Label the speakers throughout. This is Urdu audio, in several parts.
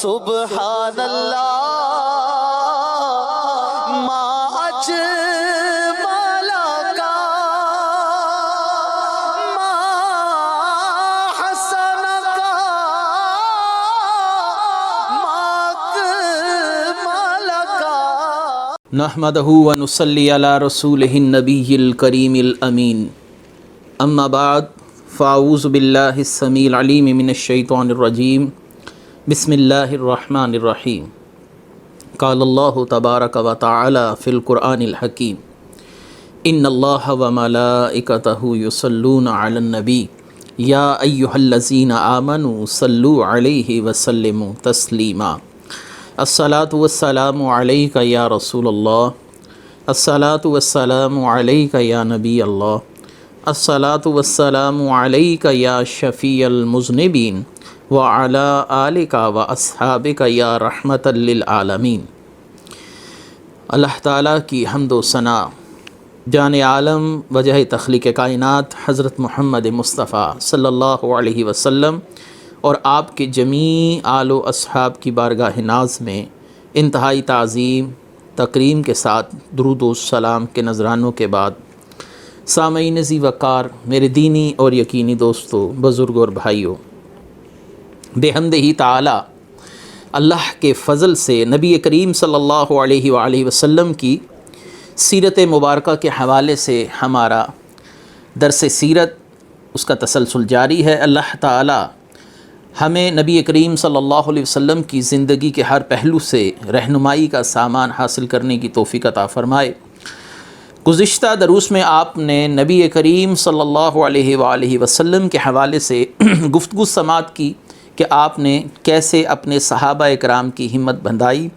Speaker 1: سبحان اللہ ما اجمل کا ما حسن کا ما اکمل کا
Speaker 2: نحمدہ ونصلی علی رسولہ النبی الکریم الامین اما بعد فاعوذ باللہ السمیع العلیم من الشیطان الرجیم بسم اللہ الرحمن الرحیم قال اللہ تبارک و تعالی فی القرآن الحکیم ان اللہ وملائکتہ یصلون علی النبی یا ایہا الذین آمنوا صلوا علیہ وسلموا تسلیما الصلاۃ والسلام علیک یا رسول اللہ الصلاۃ والسلام علیک یا نبی اللہ الصلاۃ والسلام علیک یا شفیع المذنبین وعلی آلک و اصحابک یا رحمۃ للعالمین۔ اللہ تعالیٰ کی حمد و ثنا، جان عالم وجہ تخلیق کائنات حضرت محمد مصطفیٰ صلی اللہ علیہ وسلم اور آپ کے جمیع آل و اصحاب کی بارگاہ ناز میں انتہائی تعظیم تکریم کے ساتھ درود و سلام کے نذرانوں کے بعد، سامعین ذی وقار، میرے دینی اور یقینی دوستو، بزرگ اور بھائیوں، بحمدہ تعالی اللہ کے فضل سے نبی کریم صلی اللہ علیہ وآلہ وسلم کی سیرت مبارکہ کے حوالے سے ہمارا درس سیرت اس کا تسلسل جاری ہے۔ اللہ تعالی ہمیں نبی کریم صلی اللہ علیہ وسلم کی زندگی کے ہر پہلو سے رہنمائی کا سامان حاصل کرنے کی توفیق عطا فرمائے۔ گزشتہ دروس میں آپ نے نبی کریم صلی اللہ علیہ وآلہ وسلم کے حوالے سے گفتگو سماعت کی کہ آپ نے کیسے اپنے صحابہ اکرام کی ہمت بندھائی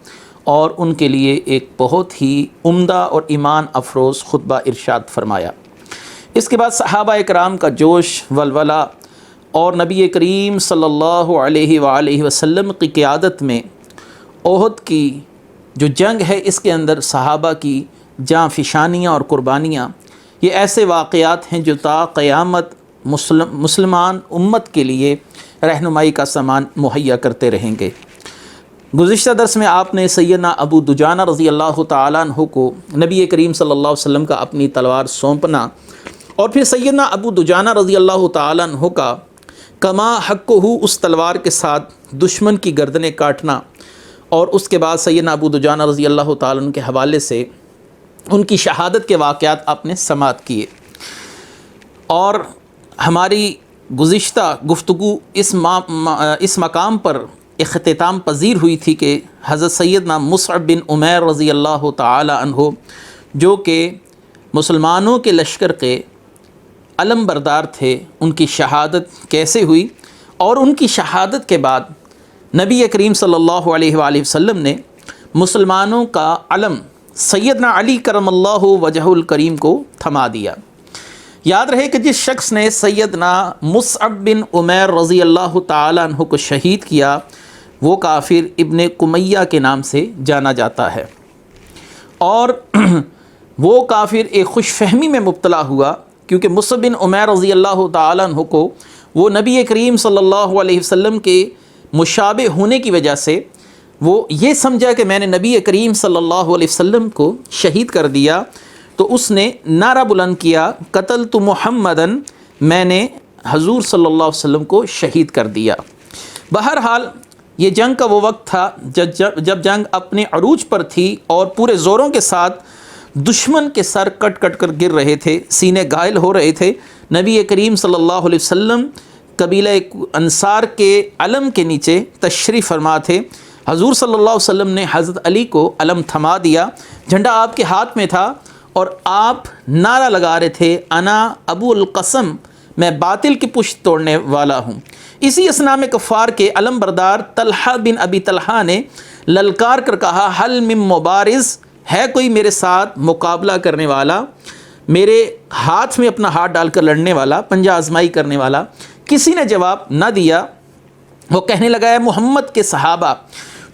Speaker 2: اور ان کے لیے ایک بہت ہی عمدہ اور ایمان افروز خطبہ ارشاد فرمایا۔ اس کے بعد صحابہ اکرام کا جوش ولولہ اور نبی کریم صلی اللہ علیہ وآلہ وسلم کی قیادت میں احد کی جو جنگ ہے، اس کے اندر صحابہ کی جاں فشانیاں اور قربانیاں، یہ ایسے واقعات ہیں جو تا قیامت مسلمان امت کے لیے رہنمائی کا سامان مہیا کرتے رہیں گے۔ گزشتہ درس میں آپ نے سیدنا ابو دجانہ رضی اللہ تعالیٰ عنہ کو نبی کریم صلی اللہ علیہ وسلم کا اپنی تلوار سونپنا اور پھر سیدنا ابو دجانہ رضی اللہ تعالیٰ عنہ کا کما حق ہو اس تلوار کے ساتھ دشمن کی گردنیں کاٹنا، اور اس کے بعد سیدنا ابو دجانہ رضی اللہ تعالیٰ عنہ کے حوالے سے ان کی شہادت کے واقعات آپ نے سماعت کیے۔ اور ہماری گزشتہ گفتگو اس مقام پر اختتام پذیر ہوئی تھی کہ حضرت سیدنا مصعب بن عمیر رضی اللہ تعالی عنہ، جو کہ مسلمانوں کے لشکر کے علم بردار تھے، ان کی شہادت کیسے ہوئی، اور ان کی شہادت کے بعد نبی کریم صلی اللہ علیہ وآلہ وسلم نے مسلمانوں کا علم سیدنا علی کرم اللہ وجہ الکریم کو تھما دیا۔ یاد رہے کہ جس شخص نے سیدنا مصعب بن عمیر رضی اللہ تعالیٰ عنہ کو شہید کیا، وہ کافر ابن قمیہ کے نام سے جانا جاتا ہے، اور وہ کافر ایک خوش فہمی میں مبتلا ہوا، کیونکہ مصعب بن عمیر رضی اللہ تعالیٰ عنہ کو وہ نبی کریم صلی اللہ علیہ وسلم کے مشابہ ہونے کی وجہ سے وہ یہ سمجھا کہ میں نے نبی کریم صلی اللہ علیہ وسلم کو شہید کر دیا، تو اس نے نعرہ بلند کیا، قتلت محمدن، میں نے حضور صلی اللہ علیہ وسلم کو شہید کر دیا۔ بہرحال یہ جنگ کا وہ وقت تھا جب جنگ اپنے عروج پر تھی اور پورے زوروں کے ساتھ دشمن کے سر کٹ کٹ کر گر رہے تھے، سینے گھائل ہو رہے تھے۔ نبی کریم صلی اللہ علیہ وسلم قبیلہ انصار کے علم کے نیچے تشریف فرما تھے۔ حضور صلی اللہ علیہ وسلم نے حضرت علی کو علم تھما دیا، جھنڈا آپ کے ہاتھ میں تھا، اور آپ نعرہ لگا رہے تھے، انا ابو القسم، میں باطل کی پشت توڑنے والا ہوں۔ اسی اسلام کفار کے علم بردار طلحہ بن ابی طلحہ نے للکار کر کہا، حل من مبارز، ہے کوئی میرے ساتھ مقابلہ کرنے والا، میرے ہاتھ میں اپنا ہاتھ ڈال کر لڑنے والا، پنجہ آزمائی کرنے والا؟ کسی نے جواب نہ دیا۔ وہ کہنے لگا، ہے محمد کے صحابہ،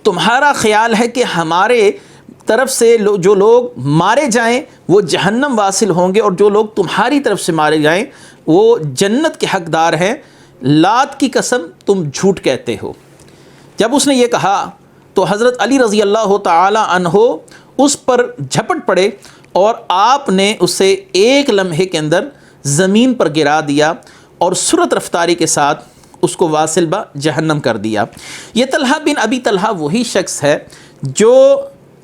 Speaker 2: تمہارا خیال ہے کہ ہمارے طرف سے جو لوگ مارے جائیں وہ جہنم واصل ہوں گے، اور جو لوگ تمہاری طرف سے مارے جائیں وہ جنت کے حقدار ہیں؟ لات کی قسم، تم جھوٹ کہتے ہو۔ جب اس نے یہ کہا تو حضرت علی رضی اللہ تعالی عنہ اس پر جھپٹ پڑے اور آپ نے اسے ایک لمحے کے اندر زمین پر گرا دیا اور سرعت رفتاری کے ساتھ اس کو واصل با جہنم کر دیا۔ یہ طلحہ بن ابی طلحہ وہی شخص ہے جو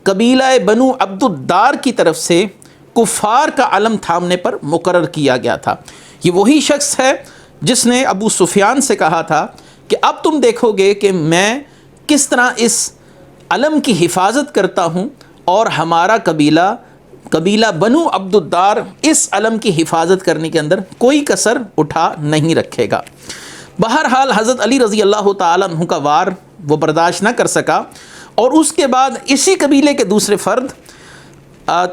Speaker 2: قبیلہ بنو عبد الدار کی طرف سے کفار کا علم تھامنے پر مقرر کیا گیا تھا۔ یہ وہی شخص ہے جس نے ابو سفیان سے کہا تھا کہ اب تم دیکھو گے کہ میں کس طرح اس علم کی حفاظت کرتا ہوں اور ہمارا قبیلہ بنو عبد الدار اس علم کی حفاظت کرنے کے اندر کوئی کسر اٹھا نہیں رکھے گا۔ بہرحال حضرت علی رضی اللہ تعالیٰ عنہ کا وار وہ برداشت نہ کر سکا اور اس کے بعد اسی قبیلے کے دوسرے فرد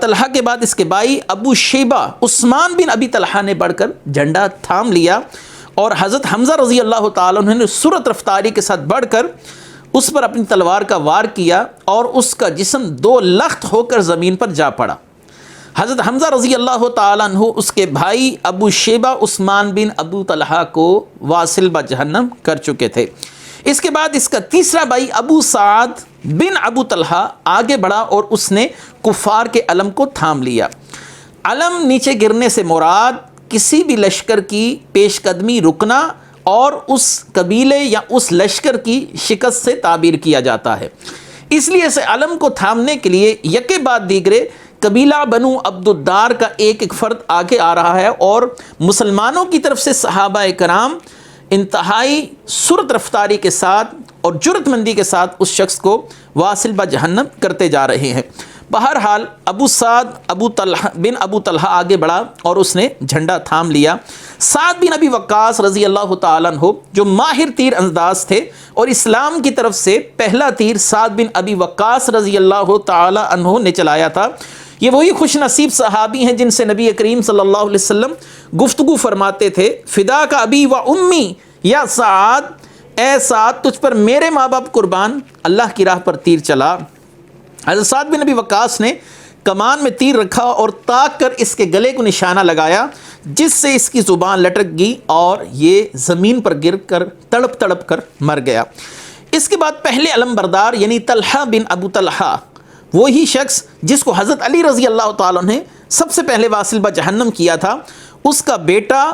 Speaker 2: طلحہ کے بعد اس کے بھائی ابو شیبہ عثمان بن ابی طلحہ نے بڑھ کر جھنڈا تھام لیا اور حضرت حمزہ رضی اللہ تعالیٰ عنہ نے سرعت رفتاری کے ساتھ بڑھ کر اس پر اپنی تلوار کا وار کیا اور اس کا جسم 2 لخت ہو کر زمین پر جا پڑا۔ حضرت حمزہ رضی اللہ تعالیٰ عنہ اس کے بھائی ابو شیبہ عثمان بن ابو طلحہ کو واصل با جہنم کر چکے تھے۔ اس کے بعد اس کا تیسرا بھائی ابو سعد بن ابو طلحہ آگے بڑھا اور اس نے کفار کے علم کو تھام لیا۔ علم نیچے گرنے سے مراد کسی بھی لشکر کی پیش قدمی رکنا اور اس قبیلے یا اس لشکر کی شکست سے تعبیر کیا جاتا ہے، اس لیے اسے علم کو تھامنے کے لیے یکے بعد دیگرے قبیلہ بنو عبد الدار کا ایک ایک فرد آگے آ رہا ہے اور مسلمانوں کی طرف سے صحابہ کرام انتہائی سرعت رفتاری کے ساتھ اور جرأت مندی کے ساتھ اس شخص کو واصل با جہنم کرتے جا رہے ہیں۔ بہرحال ابو سعد بن ابو طلحہ آگے بڑھا اور اس نے جھنڈا تھام لیا۔ سعد بن ابی وقاص رضی اللہ تعالیٰ عنہ جو ماہر تیر انداز تھے اور اسلام کی طرف سے پہلا تیر سعد بن ابی وقاص رضی اللہ تعالیٰ عنہ نے چلایا تھا۔ یہ وہی خوش نصیب صحابی ہیں جن سے نبی کریم صلی اللہ علیہ وسلم گفتگو فرماتے تھے، فدا کا ابی و امی یا سعد، اے سعد تجھ پر میرے ماں باپ قربان، اللہ کی راہ پر تیر چلا۔ حضرت سعد بن ابی وقاص نے کمان میں تیر رکھا اور تاک کر اس کے گلے کو نشانہ لگایا، جس سے اس کی زبان لٹک گئی اور یہ زمین پر گر کر تڑپ تڑپ کر مر گیا۔ اس کے بعد پہلے علم بردار یعنی طلحہ بن ابو طلحہ، وہی شخص جس کو حضرت علی رضی اللہ تعالیٰ نے سب سے پہلے واصل با جہنم کیا تھا، اس کا بیٹا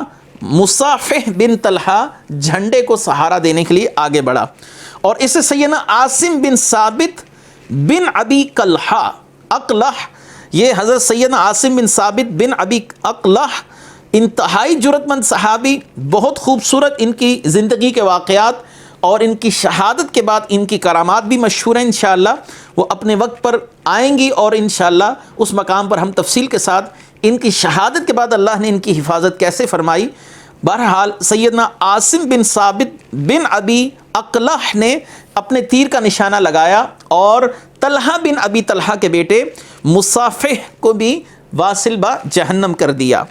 Speaker 2: مصافح بن طلحہ جھنڈے کو سہارا دینے کے لیے آگے بڑھا اور اسے سیدنا عاصم بن ثابت بن ابی قلحہ اقلح، یہ حضرت سیدنا عاصم بن ثابت بن ابی اقلح انتہائی جرأت مند صحابی، بہت خوبصورت ان کی زندگی کے واقعات اور ان کی شہادت کے بعد ان کی کرامات بھی مشہور ہیں، انشاءاللہ وہ اپنے وقت پر آئیں گی اور انشاءاللہ اس مقام پر ہم تفصیل کے ساتھ ان کی شہادت کے بعد اللہ نے ان کی حفاظت کیسے فرمائی۔ بہرحال سیدنا عاصم بن ثابت بن ابی اقلح نے اپنے تیر کا نشانہ لگایا اور طلحہ بن ابی طلحہ کے بیٹے مصافح کو بھی واصل با جہنم کر دیا۔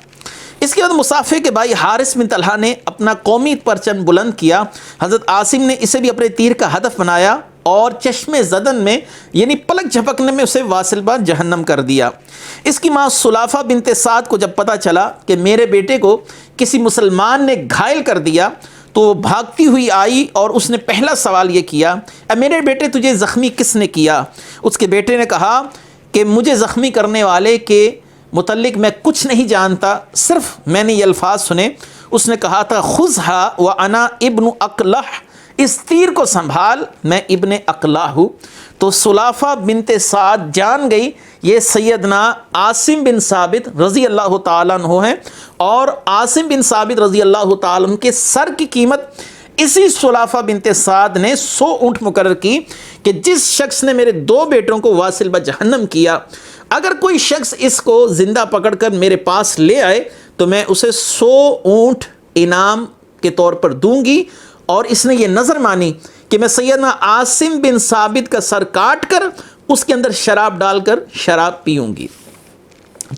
Speaker 2: اس کے بعد مصافح کے بھائی حارث بن طلحہ نے اپنا قومی پرچم بلند کیا، حضرت عاصم نے اسے بھی اپنے تیر کا ہدف بنایا اور چشم زدن میں یعنی پلک جھپکنے میں اسے واصل با جہنم کر دیا۔ اس کی ماں سلافہ بنت سعد کو جب پتہ چلا کہ میرے بیٹے کو کسی مسلمان نے گھائل کر دیا تو وہ بھاگتی ہوئی آئی اور اس نے پہلا سوال یہ کیا، اے میرے بیٹے تجھے زخمی کس نے کیا؟ اس کے بیٹے نے کہا کہ مجھے زخمی کرنے والے کے متعلق میں کچھ نہیں جانتا، صرف میں نے یہ الفاظ سنے۔ اس نے کہا تھا خذھا وانا ابن اقلح، اس تیر کو سنبھال، میں ابن اقلح ہوں۔ تو سلافہ بنت سعد جان گئی یہ سیدنا عاصم بن ثابت رضی اللہ تعالیٰ عنہ ہیں اور عاصم بن ثابت رضی اللہ تعالیٰ عنہ کے سر کی قیمت اسی سلافہ بنت سعد نے 100 اونٹ مقرر کی کہ جس شخص نے میرے 2 بیٹوں کو واصل با جہنم کیا، اگر کوئی شخص اس کو زندہ پکڑ کر میرے پاس لے آئے تو میں اسے 100 اونٹ انعام کے طور پر دوں گی۔ اور اس نے یہ نظر مانی کہ میں سیدنا عاصم بن ثابت کا سر کاٹ کر اس کے اندر شراب ڈال کر شراب پیوں گی۔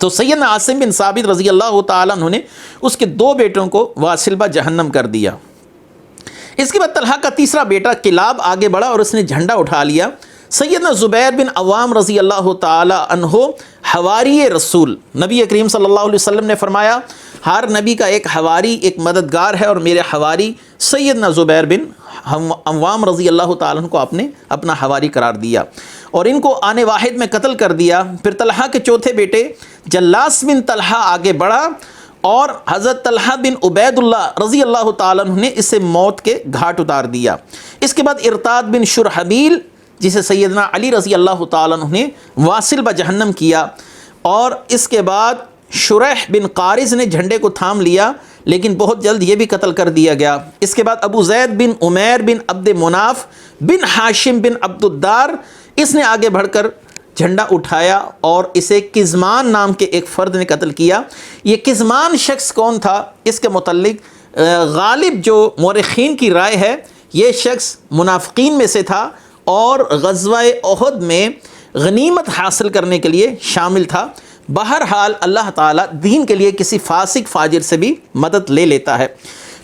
Speaker 2: تو سیدنا عاصم بن ثابت رضی اللہ تعالیٰ عنہ نے اس کے 2 بیٹوں کو واصل با جہنم کر دیا۔ اس کے بعد طلحہ کا تیسرا بیٹا کلاب آگے بڑھا اور اس نے جھنڈا اٹھا لیا۔ سیدنا زبیر بن عوام رضی اللہ تعالی عنہ حواری رسول، نبی کریم صلی اللہ علیہ وسلم نے فرمایا ہر نبی کا ایک حواری، ایک مددگار ہے، اور میرے حواری سیدنا زبیر بن عوام رضی اللہ تعالیٰ عنہ کو آپ نے اپنا حواری قرار دیا اور ان کو آنے واحد میں قتل کر دیا۔ پھر طلحہ کے چوتھے بیٹے جلاس بن طلحہ آگے بڑھا اور حضرت طلحہ بن عبید اللہ رضی اللہ تعالیٰ عنہ نے اسے موت کے گھاٹ اتار دیا۔ اس کے بعد ارتاد بن شرحبیل جسے سیدنا علی رضی اللہ تعالیٰ عنہ نے واصل بجہنم کیا، اور اس کے بعد شریح بن قارز نے جھنڈے کو تھام لیا لیکن بہت جلد یہ بھی قتل کر دیا گیا۔ اس کے بعد ابو زید بن عمیر بن عبد مناف بن ہاشم بن عبد الدار، اس نے آگے بڑھ کر جھنڈا اٹھایا اور اسے کزمان نام کے ایک فرد نے قتل کیا۔ یہ کزمان شخص کون تھا؟ اس کے متعلق غالب جو مورخین کی رائے ہے، یہ شخص منافقین میں سے تھا اور غزوہ احد میں غنیمت حاصل کرنے کے لیے شامل تھا۔ بہرحال اللہ تعالیٰ دین کے لیے کسی فاسق فاجر سے بھی مدد لے لیتا ہے۔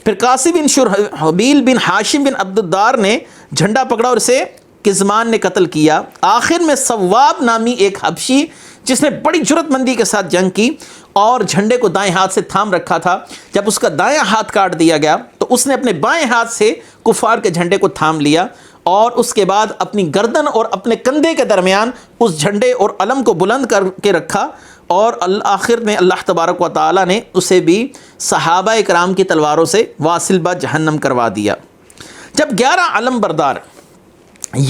Speaker 2: پھر قاسم بن شرحبیل بن ہاشم بن عبد الدار نے جھنڈا پکڑا اور اسے کزمان نے قتل کیا۔ آخر میں ثواب نامی ایک حبشی جس نے بڑی جرأت مندی کے ساتھ جنگ کی اور جھنڈے کو دائیں ہاتھ سے تھام رکھا تھا، جب اس کا دائیں ہاتھ کاٹ دیا گیا تو اس نے اپنے بائیں ہاتھ سے کفار کے جھنڈے کو تھام لیا اور اس کے بعد اپنی گردن اور اپنے کندھے کے درمیان اس جھنڈے اور علم کو بلند کر کے رکھا، اور آخر میں اللہ تبارک و تعالیٰ نے اسے بھی صحابہ کرام کی تلواروں سے واصل بجہنم کروا دیا۔ جب 11 علم بردار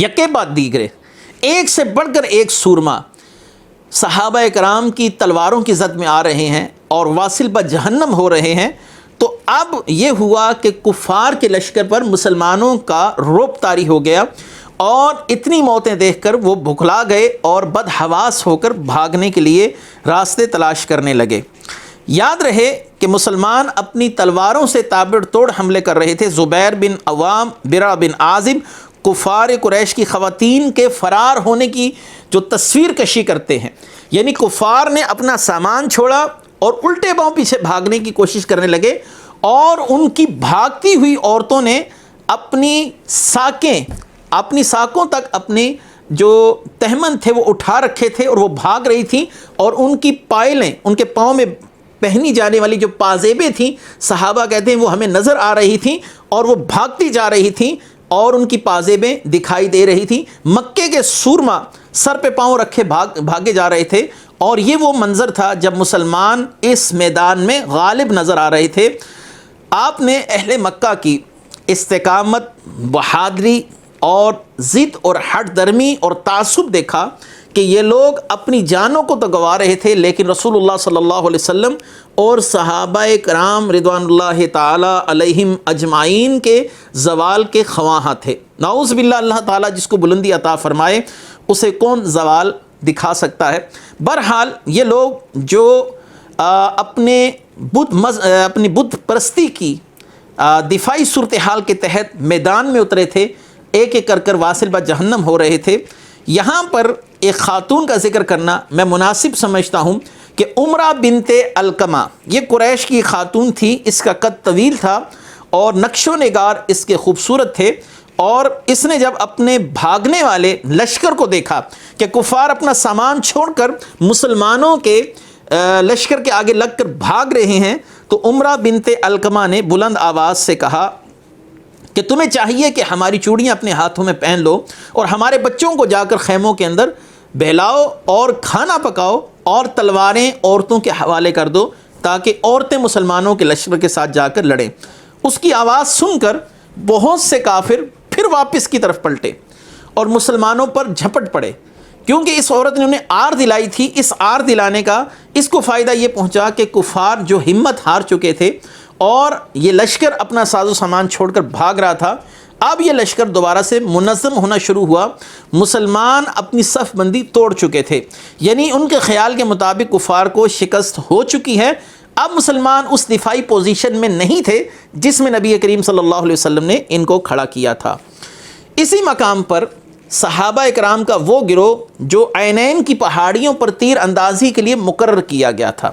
Speaker 2: یکے بعد دیگرے ایک سے بڑھ کر ایک سورما صحابہ کرام کی تلواروں کی زد میں آ رہے ہیں اور واصل بجہنم ہو رہے ہیں، تو اب یہ ہوا کہ کفار کے لشکر پر مسلمانوں کا رعب طاری ہو گیا اور اتنی موتیں دیکھ کر وہ بھکلا گئے اور بدحواس ہو کر بھاگنے کے لیے راستے تلاش کرنے لگے۔ یاد رہے کہ مسلمان اپنی تلواروں سے تابڑ توڑ حملے کر رہے تھے۔ زبیر بن عوام، برا بن عازب کفار قریش کی خواتین کے فرار ہونے کی جو تصویر کشی کرتے ہیں، یعنی کفار نے اپنا سامان چھوڑا اور الٹے پاؤں پیچھے بھاگنے کی کوشش کرنے لگے، اور ان کی بھاگتی ہوئی عورتوں نے اپنی ساکوں تک اپنے جو تہمن تھے وہ اٹھا رکھے تھے اور وہ بھاگ رہی تھیں، اور ان کی پائلیں، ان کے پاؤں میں پہنی جانے والی جو پازیبیں تھیں، صحابہ کہتے ہیں وہ ہمیں نظر آ رہی تھیں اور وہ بھاگتی جا رہی تھیں اور ان کی پازیبیں دکھائی دے رہی تھیں۔ مکے کے سورما سر پہ پاؤں رکھے بھاگے جا رہے تھے، اور یہ وہ منظر تھا جب مسلمان اس میدان میں غالب نظر آ رہے تھے۔ آپ نے اہل مکہ کی استقامت، بہادری اور ضد اور ہٹ درمی اور تعصب دیکھا کہ یہ لوگ اپنی جانوں کو تو گنوا رہے تھے لیکن رسول اللہ صلی اللہ علیہ وسلم اور صحابہ کرام رضوان اللہ تعالی علیہم اجمعین کے زوال کے خواہاں تھے۔ نعوذ باللہ، اللہ تعالیٰ جس کو بلندی عطا فرمائے اسے کون زوال دکھا سکتا ہے۔ بہرحال یہ لوگ جو اپنی بت پرستی کی دفاعی صورتحال کے تحت میدان میں اترے تھے، ایک ایک کر واصل بجہنم ہو رہے تھے۔ یہاں پر ایک خاتون کا ذکر کرنا میں مناسب سمجھتا ہوں کہ عمرہ بنت علقمہ، یہ قریش کی خاتون تھی، اس کا قد طویل تھا اور نقش و نگار اس کے خوبصورت تھے، اور اس نے جب اپنے بھاگنے والے لشکر کو دیکھا کہ کفار اپنا سامان چھوڑ کر مسلمانوں کے لشکر کے آگے لگ کر بھاگ رہے ہیں، تو عمرہ بنت علقمہ نے بلند آواز سے کہا کہ تمہیں چاہیے کہ ہماری چوڑیاں اپنے ہاتھوں میں پہن لو اور ہمارے بچوں کو جا کر خیموں کے اندر بہلاؤ اور کھانا پکاؤ اور تلواریں عورتوں کے حوالے کر دو تاکہ عورتیں مسلمانوں کے لشکر کے ساتھ جا کر لڑیں۔ اس کی آواز سن کر بہت سے کافر پھر واپس کی طرف پلٹے اور مسلمانوں پر جھپٹ پڑے، کیونکہ اس عورت نے انہیں آر دلائی تھی۔ اس آر دلانے کا اس کو فائدہ یہ پہنچا کہ کفار جو ہمت ہار چکے تھے اور یہ لشکر اپنا ساز و سامان چھوڑ کر بھاگ رہا تھا، اب یہ لشکر دوبارہ سے منظم ہونا شروع ہوا۔ مسلمان اپنی صف بندی توڑ چکے تھے، یعنی ان کے خیال کے مطابق کفار کو شکست ہو چکی ہے۔ اب مسلمان اس دفاعی پوزیشن میں نہیں تھے جس میں نبی کریم صلی اللہ علیہ وسلم نے ان کو کھڑا کیا تھا۔ اسی مقام پر صحابہ اکرام کا وہ گروہ جو عینین کی پہاڑیوں پر تیر اندازی کے لیے مقرر کیا گیا تھا،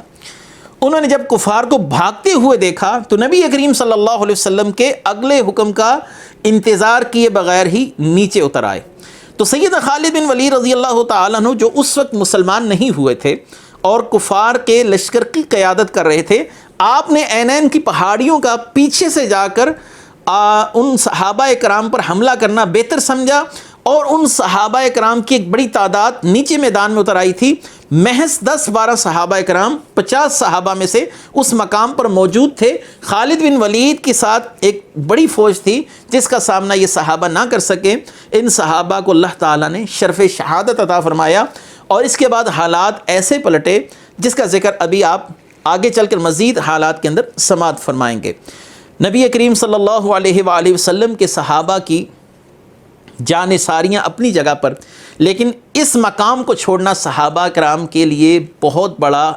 Speaker 2: انہوں نے جب کفار کو بھاگتے ہوئے دیکھا تو نبی کریم صلی اللہ علیہ وسلم کے اگلے حکم کا انتظار کیے بغیر ہی نیچے اتر آئے۔ تو سیدنا خالد بن ولید رضی اللہ تعالیٰ عنہ جو اس وقت مسلمان نہیں ہوئے تھے اور کفار کے لشکر کی قیادت کر رہے تھے، آپ نے عینین کی پہاڑیوں کا پیچھے سے جا کر ان صحابہ کرام پر حملہ کرنا بہتر سمجھا، اور ان صحابہ کرام کی ایک بڑی تعداد نیچے میدان میں اتر آئی تھی۔ محض 10-12 صحابہ کرام 50 صحابہ میں سے اس مقام پر موجود تھے۔ خالد بن ولید کے ساتھ ایک بڑی فوج تھی جس کا سامنا یہ صحابہ نہ کر سکے۔ ان صحابہ کو اللہ تعالیٰ نے شرف شہادت عطا فرمایا، اور اس کے بعد حالات ایسے پلٹے جس کا ذکر ابھی آپ آگے چل کر مزید حالات کے اندر سماعت فرمائیں گے۔ نبی کریم صلی اللہ علیہ وآلہ وسلم کے صحابہ کی جان ساریاں اپنی جگہ پر، لیکن اس مقام کو چھوڑنا صحابہ کرام کے لیے بہت بڑا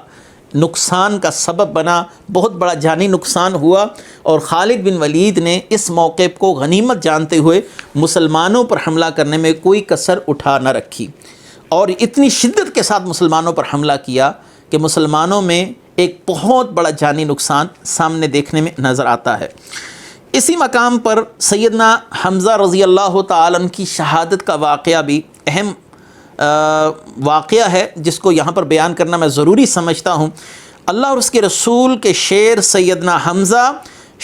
Speaker 2: نقصان کا سبب بنا، بہت بڑا جانی نقصان ہوا، اور خالد بن ولید نے اس موقع کو غنیمت جانتے ہوئے مسلمانوں پر حملہ کرنے میں کوئی کسر اٹھا نہ رکھی، اور اتنی شدت کے ساتھ مسلمانوں پر حملہ کیا کہ مسلمانوں میں ایک بہت بڑا جانی نقصان سامنے دیکھنے میں نظر آتا ہے۔ اسی مقام پر سیدنا حمزہ رضی اللہ تعالیٰ عنہ کی شہادت کا واقعہ بھی اہم واقعہ ہے، جس کو یہاں پر بیان کرنا میں ضروری سمجھتا ہوں۔ اللہ اور اس کے رسول کے شیر سیدنا حمزہ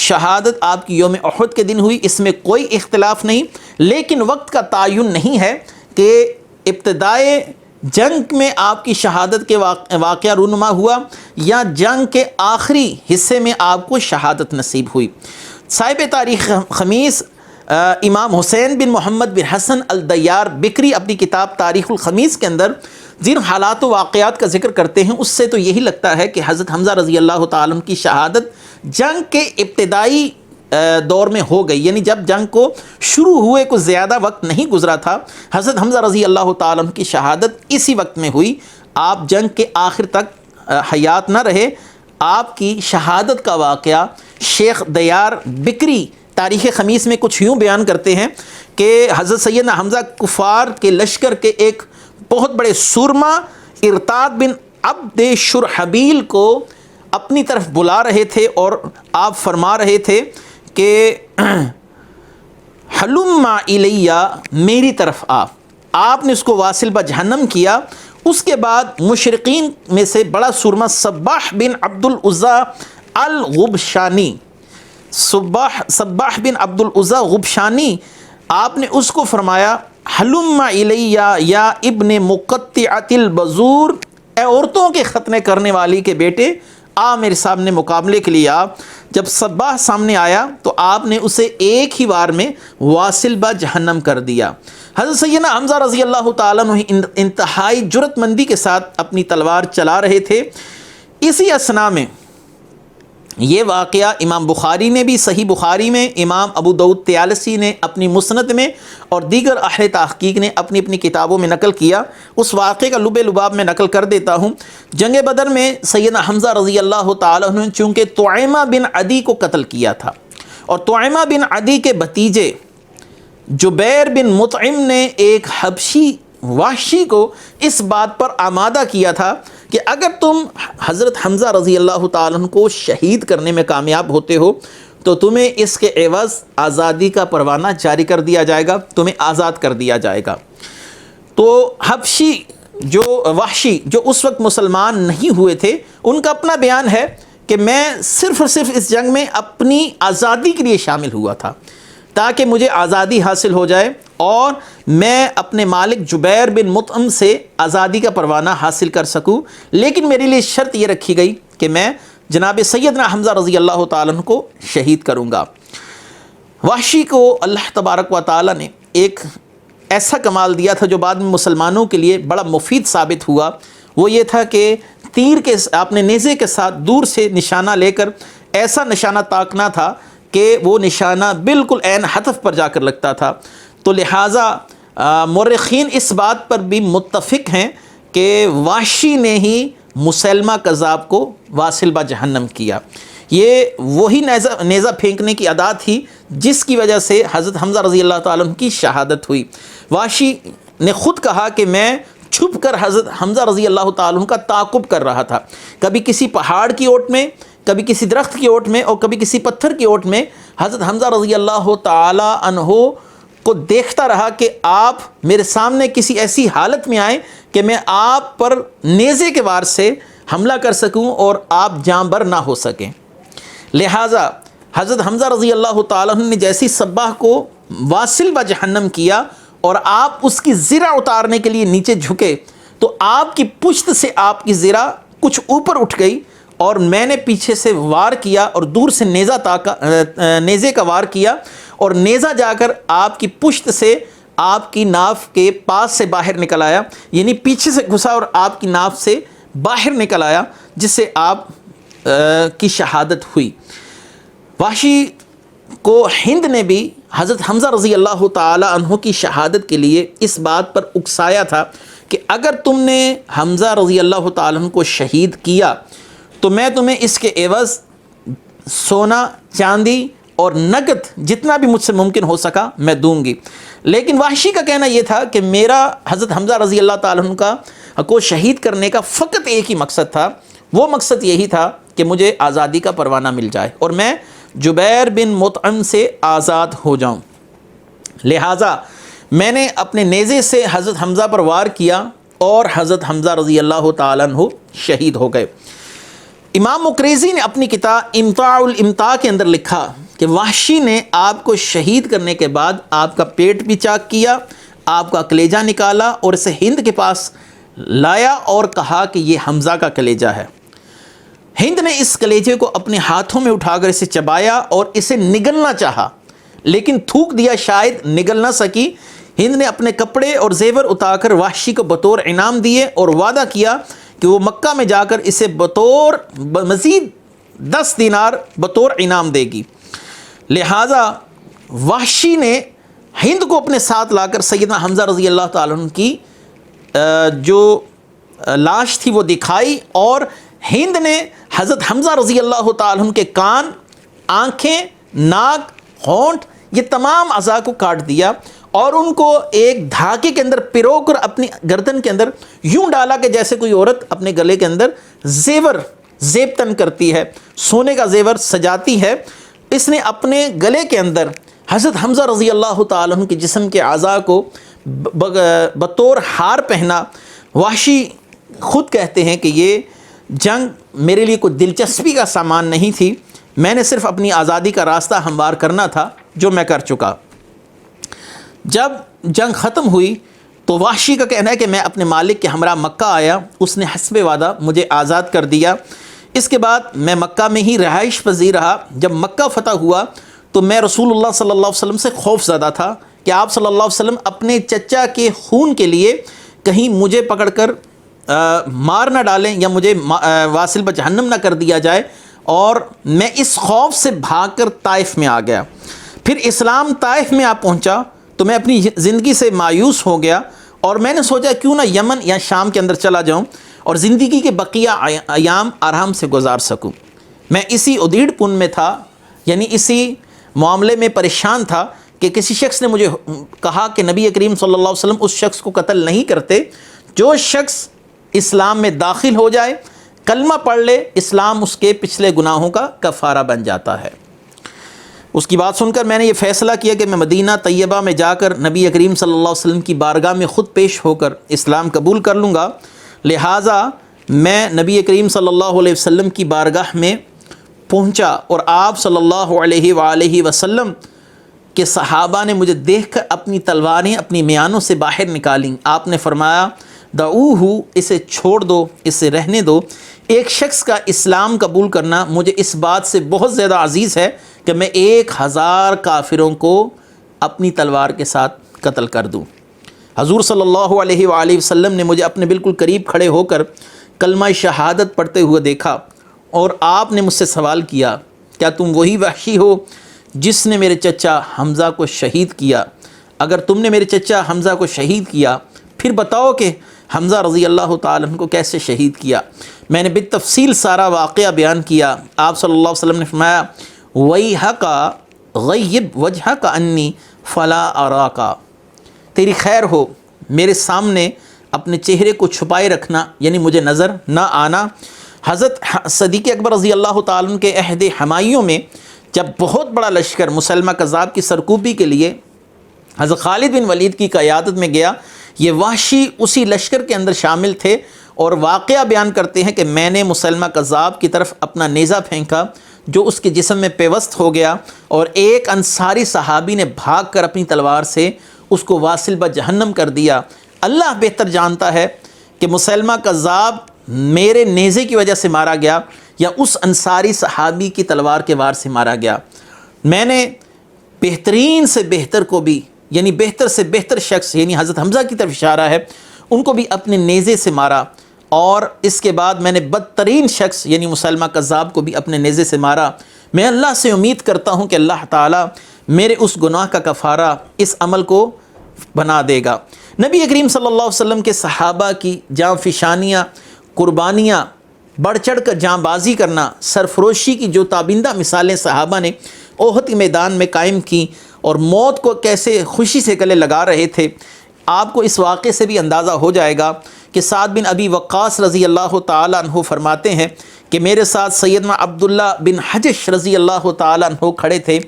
Speaker 2: شہادت آپ کی یوم احد کے دن ہوئی، اس میں کوئی اختلاف نہیں، لیکن وقت کا تعین نہیں ہے کہ ابتدائے جنگ میں آپ کی شہادت کے واقعہ رونما ہوا یا جنگ کے آخری حصے میں آپ کو شہادت نصیب ہوئی۔ صاحب تاریخ خمیس امام حسین بن محمد بن حسن الدیار بکری اپنی کتاب تاریخ الخمیس کے اندر جن حالات و واقعات کا ذکر کرتے ہیں، اس سے تو یہی لگتا ہے کہ حضرت حمزہ رضی اللہ تعالیٰ عنہ کی شہادت جنگ کے ابتدائی دور میں ہو گئی، یعنی جب جنگ کو شروع ہوئے کو زیادہ وقت نہیں گزرا تھا، حضرت حمزہ رضی اللہ تعالیٰ عنہ کی شہادت اسی وقت میں ہوئی۔ آپ جنگ کے آخر تک حیات نہ رہے۔ آپ کی شہادت کا واقعہ شیخ دیار بکری تاریخ خمیس میں کچھ یوں بیان کرتے ہیں کہ حضرت سیدنا حمزہ کفار کے لشکر کے ایک بہت بڑے سورما ارتاد بن عبد شرحبیل کو اپنی طرف بلا رہے تھے، اور آپ فرما رہے تھے کہ حلم الیہ، میری طرف آپ نے اس کو واصل بجہنم کیا۔ اس کے بعد مشرقین میں سے بڑا سورما صباح بن عبد العزیٰ الغبشانی، صباح بن عبد العزیٰ غبشانی، آپ نے اس کو فرمایا حلم الیہ یا ابن مقطعۃ البذور، اے عورتوں کے ختنے کرنے والی کے بیٹے، میرے سامنے مقابلے کے لیے جب صباح سامنے آیا تو آپ نے اسے ایک ہی بار میں واصل بجہنم کر دیا۔ حضرت سیدنا حمزہ رضی اللہ تعالیٰ عنہ انتہائی جرأت مندی کے ساتھ اپنی تلوار چلا رہے تھے۔ اسی اثنا میں یہ واقعہ امام بخاری نے بھی صحیح بخاری میں، امام ابو داؤد طیالسی نے اپنی مسند میں، اور دیگر اہل تحقیق نے اپنی اپنی کتابوں میں نقل کیا۔ اس واقعے کا لب لباب میں نقل کر دیتا ہوں۔ جنگ بدر میں سیدنا حمزہ رضی اللہ تعالیٰ عنہ نے چونکہ طعیمہ بن عدی کو قتل کیا تھا، اور طعیمہ بن عدی کے بھتیجے جبیر بن مطعم نے ایک حبشی وحشی کو اس بات پر آمادہ کیا تھا کہ اگر تم حضرت حمزہ رضی اللہ تعالیٰ عنہ کو شہید کرنے میں کامیاب ہوتے ہو تو تمہیں اس کے عوض آزادی کا پروانہ جاری کر دیا جائے گا، تمہیں آزاد کر دیا جائے گا۔ تو حبشی وحشی جو اس وقت مسلمان نہیں ہوئے تھے، ان کا اپنا بیان ہے کہ میں صرف اور صرف اس جنگ میں اپنی آزادی کے لیے شامل ہوا تھا تاکہ مجھے آزادی حاصل ہو جائے، اور میں اپنے مالک جبیر بن مطعم سے آزادی کا پروانہ حاصل کر سکوں، لیکن میرے لیے شرط یہ رکھی گئی کہ میں جناب سیدنا حمزہ رضی اللہ تعالیٰ عنہ کو شہید کروں گا۔ وحشی کو اللہ تبارک و تعالیٰ نے ایک ایسا کمال دیا تھا جو بعد میں مسلمانوں کے لیے بڑا مفید ثابت ہوا۔ وہ یہ تھا کہ تیر کے اپنے نیزے کے ساتھ دور سے نشانہ لے کر ایسا نشانہ تاکنا تھا کہ وہ نشانہ بالکل عین ہدف پر جا کر لگتا تھا۔ تو لہٰذا مورخین اس بات پر بھی متفق ہیں کہ وحشی نے ہی مسلمہ کذاب کو واصل بجہنم کیا۔ یہ وہی نیزہ پھینکنے کی عادت تھی جس کی وجہ سے حضرت حمزہ رضی اللہ تعالیٰ عنہ کی شہادت ہوئی۔ وحشی نے خود کہا کہ میں چھپ کر حضرت حمزہ رضی اللہ تعالیٰ عنہ کا تعاقب کر رہا تھا، کبھی کسی پہاڑ کی اوٹ میں، کبھی کسی درخت کی اوٹ میں، اور کبھی کسی پتھر کی اوٹ میں حضرت حمزہ رضی اللہ تعالیٰ عنہ کو دیکھتا رہا کہ آپ میرے سامنے کسی ایسی حالت میں آئیں کہ میں آپ پر نیزے کے وار سے حملہ کر سکوں اور آپ جاں بر نہ ہو سکیں۔ لہٰذا حضرت حمزہ رضی اللہ تعالیٰ عنہ نے جیسی صباح کو واصل و جہنم کیا اور آپ اس کی زرہ اتارنے کے لیے نیچے جھکے تو آپ کی پشت سے آپ کی زرہ کچھ اوپر اٹھ گئی اور میں نے پیچھے سے وار کیا اور دور سے نیزے کا وار کیا اور نیزہ جا کر آپ کی پشت سے آپ کی ناف کے پاس سے باہر نکل آیا، یعنی پیچھے سے گھسا اور آپ کی ناف سے باہر نکل آیا، جس سے آپ کی شہادت ہوئی۔ وحشی کو ہند نے بھی حضرت حمزہ رضی اللہ تعالی عنہ کی شہادت کے لیے اس بات پر اکسایا تھا کہ اگر تم نے حمزہ رضی اللہ تعالی عنہ کو شہید کیا تو میں تمہیں اس کے عوض سونا، چاندی اور نقد جتنا بھی مجھ سے ممکن ہو سکا میں دوں گی۔ لیکن وحشی کا کہنا یہ تھا کہ میرا حضرت حمزہ رضی اللہ تعالیٰ عنہ کو شہید کرنے کا فقط ایک ہی مقصد تھا، وہ مقصد یہی تھا کہ مجھے آزادی کا پروانہ مل جائے اور میں جبیر بن مطعم سے آزاد ہو جاؤں۔ لہٰذا میں نے اپنے نیزے سے حضرت حمزہ پر وار کیا اور حضرت حمزہ رضی اللہ تعالیٰ عنہ شہید ہو گئے۔ امام مقریزی نے اپنی کتاب امتاع الامتاع کے اندر لکھا کہ وحشی نے آپ کو شہید کرنے کے بعد آپ کا پیٹ بھی چاک کیا، آپ کا کلیجہ نکالا اور اسے ہند کے پاس لایا اور کہا کہ یہ حمزہ کا کلیجہ ہے۔ ہند نے اس کلیجے کو اپنے ہاتھوں میں اٹھا کر اسے چبایا اور اسے نگلنا چاہا لیکن تھوک دیا، شاید نگل نہ سکی۔ ہند نے اپنے کپڑے اور زیور اتار کر وحشی کو بطور انعام دیے اور وعدہ کیا کہ وہ مکہ میں جا کر اسے بطور مزید 10 دینار بطور انعام دے گی۔ لہٰذا وحشی نے ہند کو اپنے ساتھ لا کر سیدنا حمزہ رضی اللہ تعالیٰ عنہ کی جو لاش تھی وہ دکھائی اور ہند نے حضرت حمزہ رضی اللہ تعالیٰ عنہ کے کان، آنکھیں، ناک، ہونٹ یہ تمام اعضاء کو کاٹ دیا اور ان کو ایک دھاگے کے اندر پرو کر اپنی گردن کے اندر یوں ڈالا کہ جیسے کوئی عورت اپنے گلے کے اندر زیب تن کرتی ہے، سونے کا زیور سجاتی ہے۔ اس نے اپنے گلے کے اندر حضرت حمزہ رضی اللہ تعالیٰ عنہ کے جسم کے اعضاء کو بطور ہار پہنا۔ وحشی خود کہتے ہیں کہ یہ جنگ میرے لیے کوئی دلچسپی کا سامان نہیں تھی، میں نے صرف اپنی آزادی کا راستہ ہموار کرنا تھا جو میں کر چکا۔ جب جنگ ختم ہوئی تو وحشی کا کہنا ہے کہ میں اپنے مالک کے ہمراہ مکہ آیا، اس نے حسب وعدہ مجھے آزاد کر دیا۔ اس کے بعد میں مکہ میں ہی رہائش پذیر رہا۔ جب مکہ فتح ہوا تو میں رسول اللہ صلی اللہ علیہ وسلم سے خوف زدہ تھا کہ آپ صلی اللہ علیہ وسلم اپنے چچا کے خون کے لیے کہیں مجھے پکڑ کر مار نہ ڈالیں یا مجھے واصل بجہنم نہ کر دیا جائے، اور میں اس خوف سے بھاگ کر طائف میں آ گیا۔ پھر اسلام طائف میں آ پہنچا تو میں اپنی زندگی سے مایوس ہو گیا اور میں نے سوچا کیوں نہ یمن یا شام کے اندر چلا جاؤں اور زندگی کے بقیہ ایام آرام سے گزار سکوں۔ میں اسی ادیڑ پن میں تھا، یعنی اسی معاملے میں پریشان تھا کہ کسی شخص نے مجھے کہا کہ نبی کریم صلی اللہ علیہ وسلم اس شخص کو قتل نہیں کرتے جو شخص اسلام میں داخل ہو جائے، کلمہ پڑھ لے، اسلام اس کے پچھلے گناہوں کا کفارہ بن جاتا ہے۔ اس کی بات سن کر میں نے یہ فیصلہ کیا کہ میں مدینہ طیبہ میں جا کر نبی کریم صلی اللہ علیہ وسلم کی بارگاہ میں خود پیش ہو کر اسلام قبول کر لوں گا۔ لہٰذا میں نبی کریم صلی اللہ علیہ وسلم کی بارگاہ میں پہنچا اور آپ صلی اللہ علیہ وآلہ وسلم کے صحابہ نے مجھے دیکھ کر اپنی تلواریں اپنی میانوں سے باہر نکالیں۔ آپ نے فرمایا دعوہ، اسے چھوڑ دو، اسے رہنے دو۔ ایک شخص کا اسلام قبول کرنا مجھے اس بات سے بہت زیادہ عزیز ہے کہ میں 1000 کافروں کو اپنی تلوار کے ساتھ قتل کر دوں۔ حضور صلی اللہ علیہ وآلہ وسلم نے مجھے اپنے بالکل قریب کھڑے ہو کر کلمہ شہادت پڑھتے ہوئے دیکھا اور آپ نے مجھ سے سوال کیا، کیا تم وہی وحشی ہو جس نے میرے چچا حمزہ کو شہید کیا؟ اگر تم نے میرے چچا حمزہ کو شہید کیا پھر بتاؤ کہ حمزہ رضی اللہ تعالیٰ عنہ کو کیسے شہید کیا۔ میں نے بالتفصیل سارا واقعہ بیان کیا۔ آپ صلی اللہ علیہ وسلم نے فرمایا وَيْحَكَ غَيِّبْ وَجْهَكَ عَنِّي فَلَا أَرَاكَ، تیری خیر ہو، میرے سامنے اپنے چہرے کو چھپائے رکھنا، یعنی مجھے نظر نہ آنا۔ حضرت صدیق اکبر رضی اللہ تعالیٰ عنہ کے عہد حمایوں میں جب بہت بڑا لشکر مسلمہ کذاب کی سرکوبی کے لیے حضرت خالد بن ولید کی قیادت میں گیا، یہ وحشی اسی لشکر کے اندر شامل تھے اور واقعہ بیان کرتے ہیں کہ میں نے مسلمہ کذاب کی طرف اپنا نیزہ پھینکا جو اس کے جسم میں پیوست ہو گیا، اور ایک انصاری صحابی نے بھاگ کر اپنی تلوار سے اس کو واصل بجہنم کر دیا۔ اللہ بہتر جانتا ہے کہ مسیلمہ کذاب میرے نیزے کی وجہ سے مارا گیا یا اس انصاری صحابی کی تلوار کے وار سے مارا گیا۔ میں نے بہترین سے بہتر کو بھی، یعنی بہتر سے بہتر شخص، یعنی حضرت حمزہ کی طرف اشارہ ہے، ان کو بھی اپنے نیزے سے مارا، اور اس کے بعد میں نے بدترین شخص یعنی مسلمہ کذاب کو بھی اپنے نیزے سے مارا۔ میں اللہ سے امید کرتا ہوں کہ اللہ تعالیٰ میرے اس گناہ کا کفارہ اس عمل کو بنا دے گا۔ نبی کریم صلی اللہ علیہ وسلم کے صحابہ کی جاں فشانیاں، قربانیاں، بڑھ چڑھ کر جاں بازی کرنا، سرفروشی کی جو تابندہ مثالیں صحابہ نے احد کے میدان میں قائم کی، اور موت کو کیسے خوشی سے گلے لگا رہے تھے، آپ کو اس واقعے سے بھی اندازہ ہو جائے گا کہ سعد بن ابی وقاص رضی اللہ تعالیٰ عنہ فرماتے ہیں کہ میرے ساتھ سیدنا عبداللہ بن حجش رضی اللہ تعالیٰ عنہ کھڑے تھے،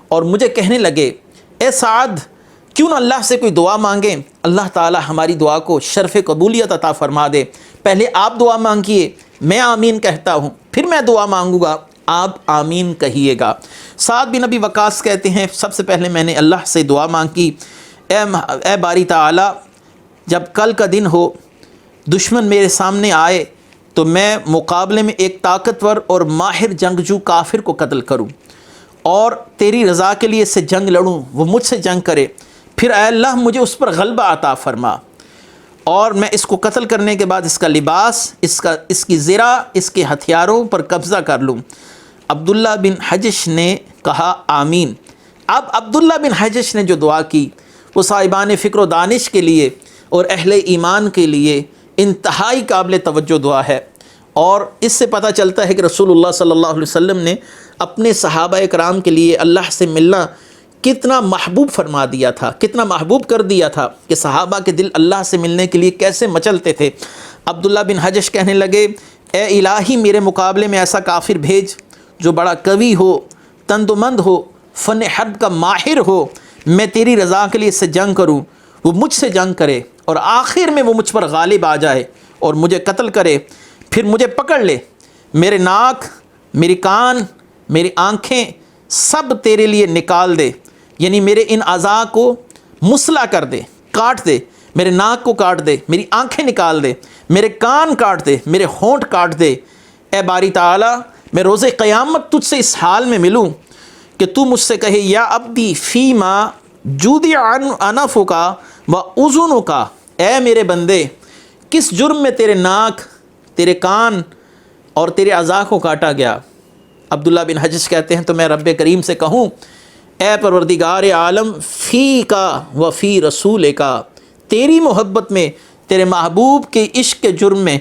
Speaker 2: اور مجھے کہنے لگے، اے سعد، کیوں نہ اللہ سے کوئی دعا مانگیں، اللہ تعالیٰ ہماری دعا کو شرف قبولیت عطا فرما دے۔ پہلے آپ دعا مانگیے، میں آمین کہتا ہوں، پھر میں دعا مانگوں گا، آپ آمین کہیے گا۔ سعد بن ابی وقاص کہتے ہیں، سب سے پہلے میں نے اللہ سے دعا مانگی، اے باری تعالیٰ، جب کل کا دن ہو، دشمن میرے سامنے آئے تو میں مقابلے میں ایک طاقتور اور ماہر جنگجو کافر کو قتل کروں، اور تیری رضا کے لیے اس سے جنگ لڑوں، وہ مجھ سے جنگ کرے، پھر اے اللہ مجھے اس پر غلبہ عطا فرما، اور میں اس کو قتل کرنے کے بعد اس کا لباس، اس کی زرہ، اس کے ہتھیاروں پر قبضہ کر لوں۔ عبداللہ بن حجش نے کہا آمین۔ اب عبداللہ بن حجش نے جو دعا کی وہ صاحبان فکر و دانش کے لیے اور اہل ایمان کے لیے انتہائی قابل توجہ دعا ہے، اور اس سے پتہ چلتا ہے کہ رسول اللہ صلی اللہ علیہ وسلم نے اپنے صحابہ کرام کے لیے اللہ سے ملنا کتنا محبوب فرما دیا تھا، کتنا محبوب کر دیا تھا کہ صحابہ کے دل اللہ سے ملنے کے لیے کیسے مچلتے تھے۔ عبداللہ بن حجش کہنے لگے، اے الہی میرے مقابلے میں ایسا کافر بھیج جو بڑا قوی ہو، تندمند ہو، فن حرب کا ماہر ہو، میں تیری رضا کے لیے اس سے جنگ کروں، وہ مجھ سے جنگ کرے، اور آخر میں وہ مجھ پر غالب آ جائے اور مجھے قتل کرے، پھر مجھے پکڑ لے، میرے ناک، میری کان، میری آنکھیں سب تیرے لیے نکال دے، یعنی میرے ان اعضاء کو مسلح کر دے، کاٹ دے، میرے ناک کو کاٹ دے، میری آنکھیں نکال دے، میرے کان کاٹ دے، میرے ہونٹ کاٹ دے۔ اے باری تعالیٰ، میں روز قیامت تجھ سے اس حال میں ملوں کہ تو مجھ سے کہے، یا عبدی فیما جودع انفک و اذنک، اے میرے بندے، کس جرم میں تیرے ناک، تیرے کان اور تیرے اعضاء کو کاٹا گیا؟ عبداللہ بن حجش کہتے ہیں تو میں رب کریم سے کہوں، اے پروردگار عالم، فی کا و فی رسول کا، تیری محبت میں، تیرے محبوب کے عشق کے جرم میں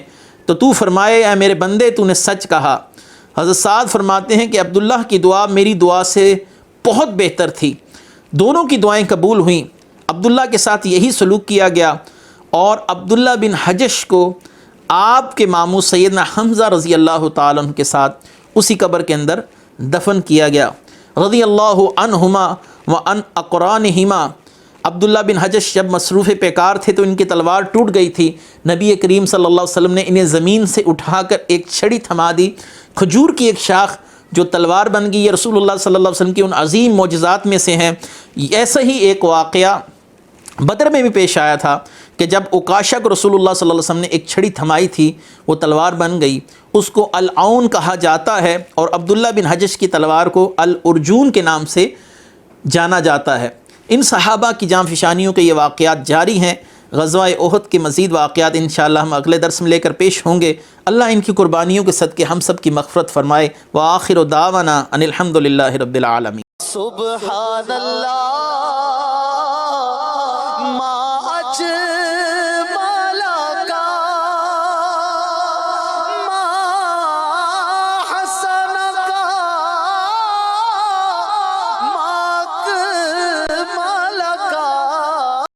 Speaker 2: تو فرمائے، اے میرے بندے، تو نے سچ کہا۔ حضرت سعد فرماتے ہیں کہ عبداللہ کی دعا میری دعا سے بہت بہتر تھی، دونوں کی دعائیں قبول ہوئیں، عبداللہ کے ساتھ یہی سلوک کیا گیا، اور عبداللہ بن حجش کو آپ کے ماموں سیدنا حمزہ رضی اللہ تعالیٰ عنہ کے ساتھ اسی قبر کے اندر دفن کیا گیا، رضی اللہ عنہما وعن اقرانہما۔ عبداللہ بن حجش جب مصروف پیکار تھے تو ان کی تلوار ٹوٹ گئی تھی، نبی کریم صلی اللہ علیہ وسلم نے انہیں زمین سے اٹھا کر ایک چھڑی تھما دی، کھجور کی ایک شاخ جو تلوار بن گئی، یہ رسول اللہ صلی اللہ علیہ وسلم کی ان عظیم معجزات میں سے ہیں۔ ایسا ہی ایک واقعہ بدر میں بھی پیش آیا تھا کہ جب عکاشہ کو رسول اللہ صلی اللہ علیہ وسلم نے ایک چھڑی تھمائی تھی، وہ تلوار بن گئی، اس کو العون کہا جاتا ہے، اور عبداللہ بن حجش کی تلوار کو الارجون کے نام سے جانا جاتا ہے۔ ان صحابہ کی جاں فشانیوں کے یہ واقعات جاری ہیں۔ غزوہ احد کے مزید واقعات انشاءاللہ ہم اگلے درس میں لے کر پیش ہوں گے۔ اللہ ان کی قربانیوں کے صدقے ہم سب کی مغفرت فرمائے۔ وآخر دعوانا ان الحمدللہ رب العالمین۔
Speaker 1: سبحان اللہ ما